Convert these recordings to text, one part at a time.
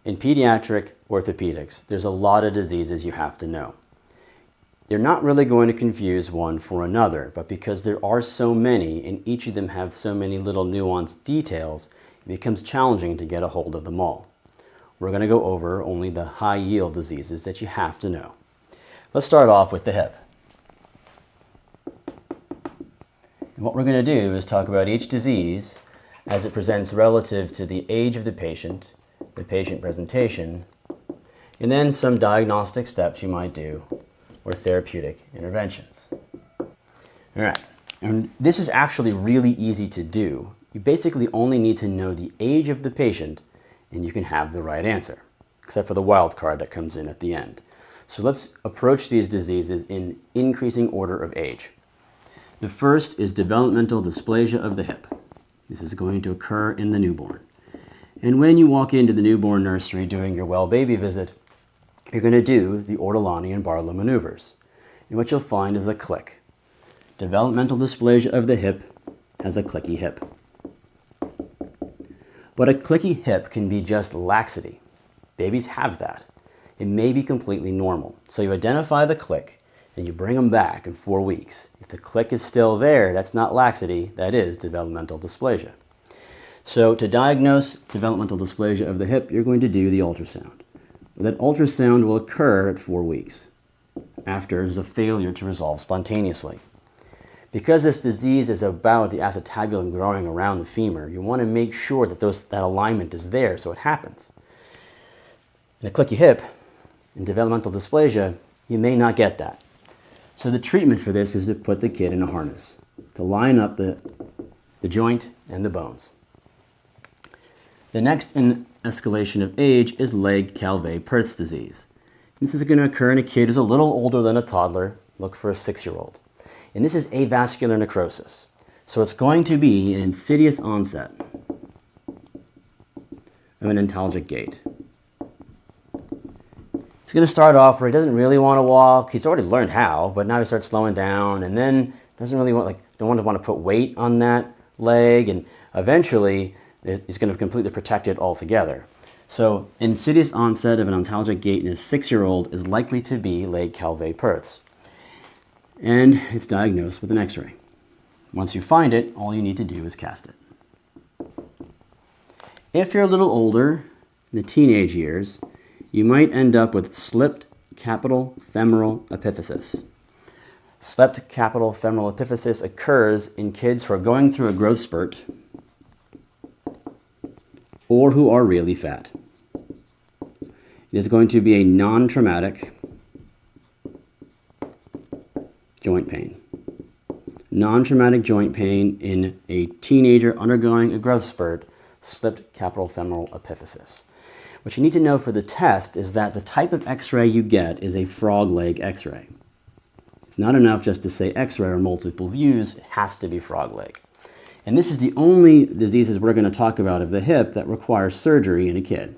In pediatric orthopedics, there's a lot of diseases you have to know. They're not really going to confuse one for another, but because there are so many and each of them have so many little nuanced details, it becomes challenging to get a hold of them all. We're going to go over only the high-yield diseases that you have to know. Let's start off with the hip. And what we're going to do is talk about each disease as it presents relative to the age of the patient presentation, and then some diagnostic steps you might do or therapeutic interventions. All right, and this is actually really easy to do. You basically only need to know the age of the patient and you can have the right answer, except for the wild card that comes in at the end. So let's approach these diseases in increasing order of age. The first is developmental dysplasia of the hip. This is going to occur in the newborn. And when you walk into the newborn nursery doing your well baby visit, you're going to do the Ortolani and Barlow maneuvers. And what you'll find is a click. Developmental dysplasia of the hip has a clicky hip. But a clicky hip can be just laxity. Babies have that. It may be completely normal. So you identify the click and you bring them back in 4 weeks. If the click is still there, that's not laxity, that is developmental dysplasia. So to diagnose developmental dysplasia of the hip, you're going to do the ultrasound. That ultrasound will occur at 4 weeks after there's a failure to resolve spontaneously. Because this disease is about the acetabulum growing around the femur, you want to make sure that that alignment is there so it happens. In a clicky hip, in developmental dysplasia, you may not get that. So the treatment for this is to put the kid in a harness, to line up the joint and the bones. The next in escalation of age is Legg-Calvé-Perthes disease. This is going to occur in a kid who's a little older than a toddler. Look for a 6-year-old. And this is avascular necrosis. So it's going to be an insidious onset of an antalgic gait. It's going to start off where he doesn't really want to walk. He's already learned how, but now he starts slowing down and then doesn't really want to put weight on that leg, and eventually he's going to completely protect it altogether. So insidious onset of an antalgic gait in a 6-year-old is likely to be Legg-Calvé-Perthes. And it's diagnosed with an x-ray. Once you find it, all you need to do is cast it. If you're a little older, in the teenage years, you might end up with slipped capital femoral epiphysis. Slipped capital femoral epiphysis occurs in kids who are going through a growth spurt or who are really fat. It is going to be a non-traumatic joint pain. Non-traumatic joint pain in a teenager undergoing a growth spurt, slipped capital femoral epiphysis. What you need to know for the test is that the type of x-ray you get is a frog leg x-ray. It's not enough just to say x-ray or multiple views, it has to be frog leg. And this is the only diseases we're going to talk about of the hip that requires surgery in a kid.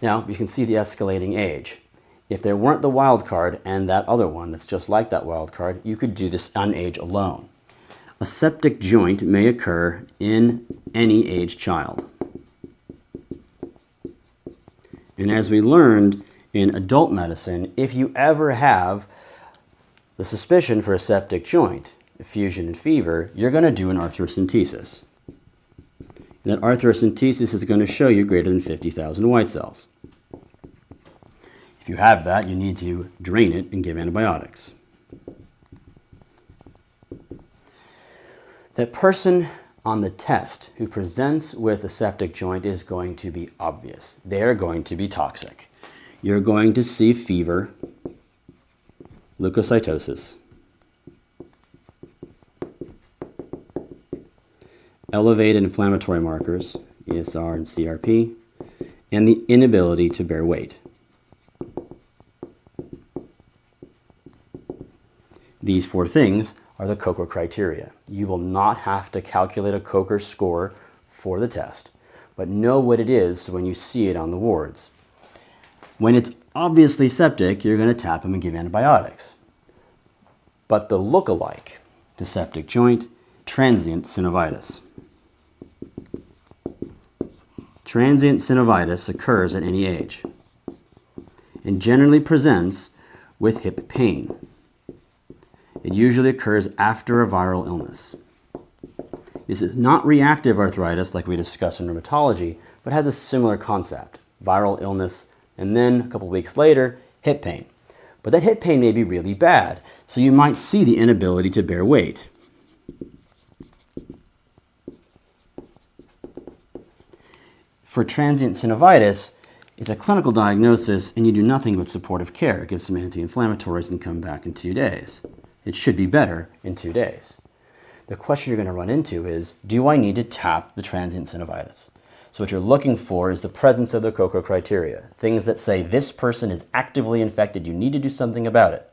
Now, you can see the escalating age. If there weren't the wild card and that other one that's just like that wild card, you could do this on age alone. A septic joint may occur in any age child. And as we learned in adult medicine, if you ever have the suspicion for a septic joint, effusion and fever, you're going to do an arthrocentesis. And that arthrocentesis is going to show you greater than 50,000 white cells. If you have that, you need to drain it and give antibiotics. That person on the test who presents with a septic joint is going to be obvious. They're going to be toxic. You're going to see fever, leukocytosis, elevated inflammatory markers, ESR and CRP, and the inability to bear weight. These 4 things are the Coker criteria. You will not have to calculate a Coker score for the test, but know what it is when you see it on the wards. When it's obviously septic, you're going to tap them and give antibiotics. But the look-alike to septic joint, transient synovitis. Transient synovitis occurs at any age and generally presents with hip pain. It usually occurs after a viral illness. This is not reactive arthritis like we discussed in rheumatology, but has a similar concept. Viral illness, and then a couple weeks later, hip pain. But that hip pain may be really bad, so you might see the inability to bear weight. For transient synovitis, it's a clinical diagnosis and you do nothing but supportive care. Give some anti-inflammatories and come back in 2 days. It should be better in 2 days. The question you're going to run into is, do I need to tap the transient synovitis? So what you're looking for is the presence of the COCO criteria, things that say this person is actively infected, you need to do something about it.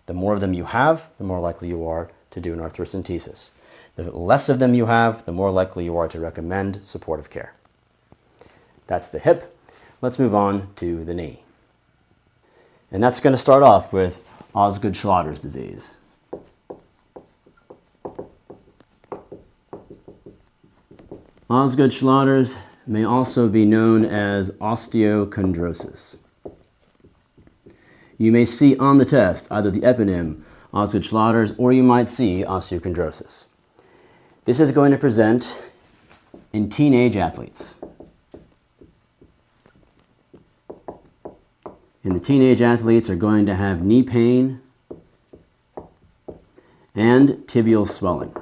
The more of them you have, the more likely you are to do an arthrocentesis. The less of them you have, the more likely you are to recommend supportive care. That's the hip. Let's move on to the knee. And that's going to start off with Osgood-Schlatters disease. Osgood-Schlatters may also be known as osteochondrosis. You may see on the test either the eponym Osgood-Schlatters or you might see osteochondrosis. This is going to present in teenage athletes. And the teenage athletes are going to have knee pain and tibial swelling.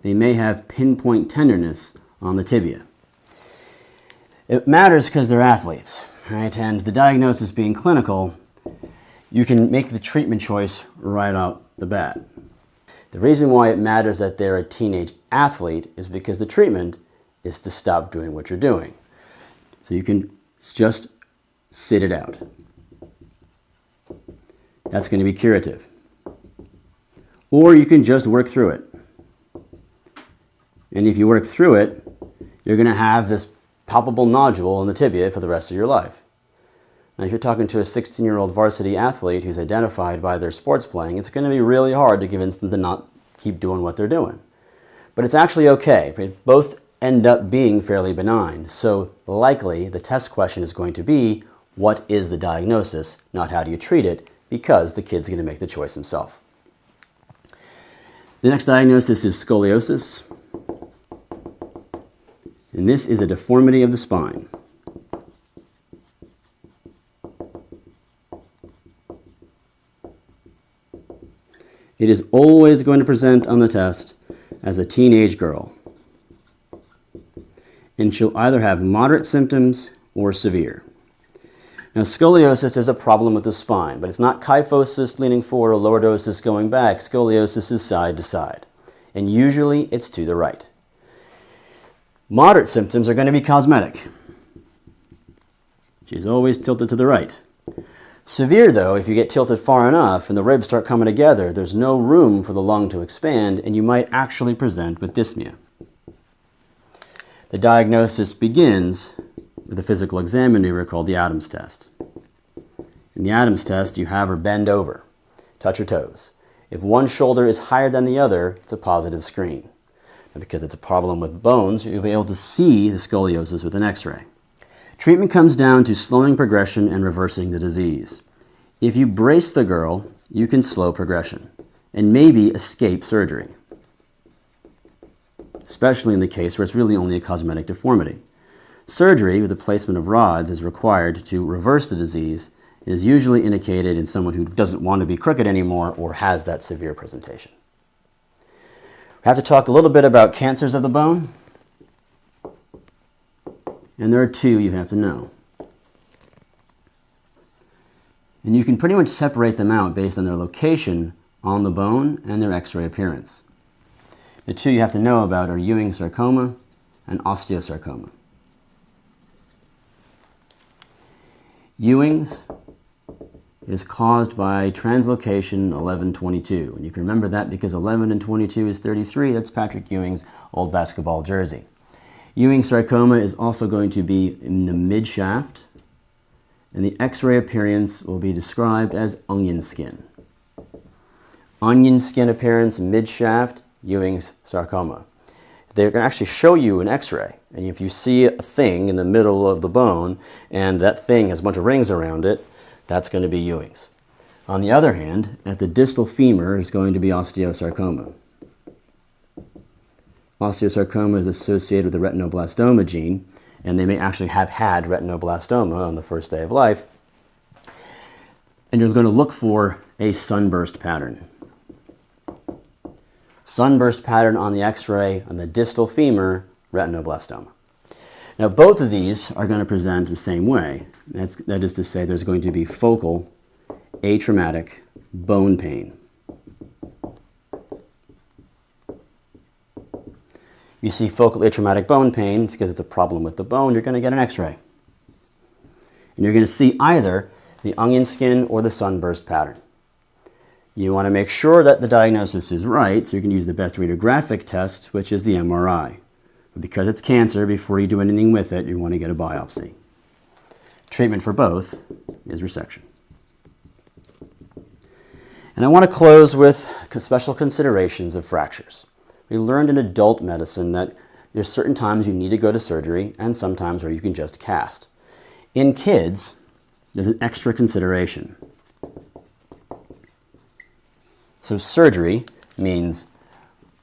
They may have pinpoint tenderness on the tibia. It matters because they're athletes, right? And the diagnosis being clinical, you can make the treatment choice right out the bat. The reason why it matters that they're a teenage athlete is because the treatment is to stop doing what you're doing. So you can just sit it out. That's going to be curative. Or you can just work through it. And if you work through it, you're going to have this palpable nodule in the tibia for the rest of your life. Now, if you're talking to a 16-year-old varsity athlete who's identified by their sports playing, it's going to be really hard to convince them to not keep doing what they're doing. But it's actually okay. Both end up being fairly benign. So likely the test question is going to be, what is the diagnosis, not how do you treat it, because the kid's going to make the choice himself. The next diagnosis is scoliosis. And this is a deformity of the spine. It is always going to present on the test as a teenage girl. And she'll either have moderate symptoms or severe. Now, scoliosis is a problem with the spine, but it's not kyphosis leaning forward or lordosis going back. Scoliosis is side to side. And usually it's to the right. Moderate symptoms are going to be cosmetic. She's always tilted to the right. Severe, though, if you get tilted far enough and the ribs start coming together, there's no room for the lung to expand, and you might actually present with dyspnea. The diagnosis begins with a physical exam maneuver called the Adams test. In the Adams test, you have her bend over, touch her toes. If one shoulder is higher than the other, it's a positive screen. Now, because it's a problem with bones, you'll be able to see the scoliosis with an X-ray. Treatment comes down to slowing progression and reversing the disease. If you brace the girl, you can slow progression and maybe escape surgery, especially in the case where it's really only a cosmetic deformity. Surgery with the placement of rods is required to reverse the disease and is usually indicated in someone who doesn't want to be crooked anymore or has that severe presentation. We have to talk a little bit about cancers of the bone. And there are two you have to know. And you can pretty much separate them out based on their location on the bone and their X-ray appearance. The two you have to know about are Ewing sarcoma and osteosarcoma. Ewing's is caused by translocation 1122. And you can remember that because 11 and 22 is 33. That's Patrick Ewing's old basketball jersey. Ewing sarcoma is also going to be in the mid-shaft, and the X-ray appearance will be described as onion skin. Onion skin appearance, mid-shaft, Ewing's sarcoma. they're going to actually show you an x-ray. And if you see a thing in the middle of the bone and that thing has a bunch of rings around it, that's going to be Ewing's. On the other hand, at the distal femur is going to be osteosarcoma. Osteosarcoma is associated with the retinoblastoma gene, and they may actually have had retinoblastoma on the first day of life. And you're going to look for a sunburst pattern. Sunburst pattern on the x-ray on the distal femur, retinoblastoma. Now both of these are going to present the same way. That is to say, there's going to be focal atraumatic bone pain. You see focal atraumatic bone pain because it's a problem with the bone, you're going to get an x-ray. And you're going to see either the onion skin or the sunburst pattern. You want to make sure that the diagnosis is right, so you can use the best radiographic test, which is the MRI. But because it's cancer, before you do anything with it, you want to get a biopsy. Treatment for both is resection. And I want to close with special considerations of fractures. We learned in adult medicine that there's certain times you need to go to surgery and sometimes where you can just cast. In kids, there's an extra consideration. So surgery means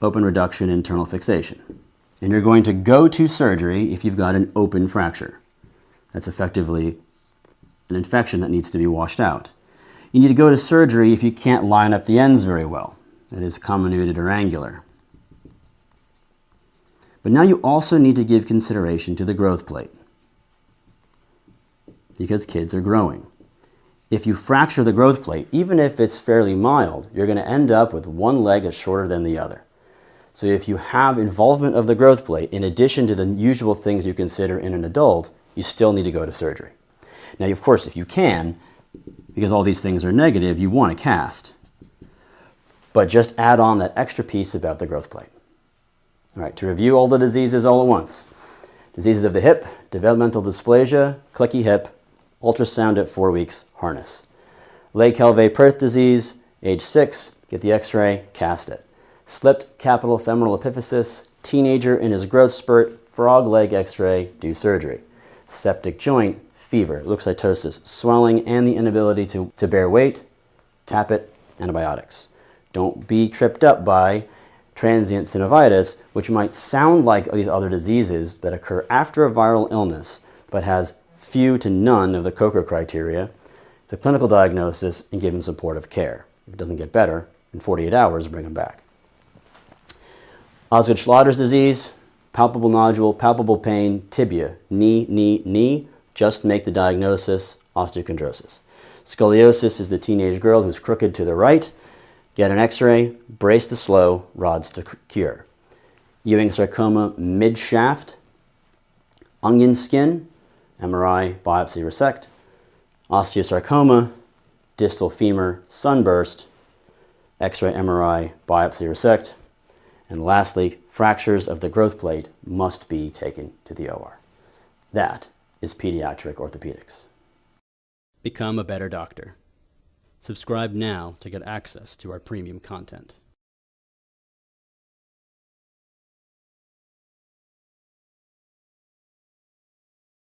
open reduction, internal fixation. And you're going to go to surgery if you've got an open fracture. That's effectively an infection that needs to be washed out. You need to go to surgery if you can't line up the ends very well. That is comminuted or angular. But now you also need to give consideration to the growth plate, because kids are growing. If you fracture the growth plate, even if it's fairly mild, you're going to end up with one leg that's shorter than the other. So if you have involvement of the growth plate, in addition to the usual things you consider in an adult, you still need to go to surgery. Now, of course, if you can, because all these things are negative, you want to cast. But just add on that extra piece about the growth plate. All right, to review all the diseases all at once. Diseases of the hip, developmental dysplasia, clicky hip, ultrasound at 4 weeks, harness. Legg-Calvé-Perth disease, age 6, get the x-ray, cast it. Slipped capital femoral epiphysis, teenager in his growth spurt, frog leg x-ray, do surgery. Septic joint, fever, leukocytosis, swelling, and the inability to bear weight, tap it, antibiotics. Don't be tripped up by transient synovitis, which might sound like these other diseases that occur after a viral illness, but has few to none of the Coker criteria. It's a clinical diagnosis and give them supportive care. If it doesn't get better, in 48 hours, bring them back. Osgood-Schlatters disease, palpable nodule, palpable pain, tibia, knee, just make the diagnosis, osteochondrosis. Scoliosis is the teenage girl who's crooked to the right. Get an x-ray, brace the slow, rods to cure. Ewing sarcoma mid-shaft, onion skin, MRI, biopsy, resect. Osteosarcoma, distal femur, sunburst, x-ray, MRI, biopsy, resect. And lastly, fractures of the growth plate must be taken to the OR. That is pediatric orthopedics. Become a better doctor. Subscribe now to get access to our premium content.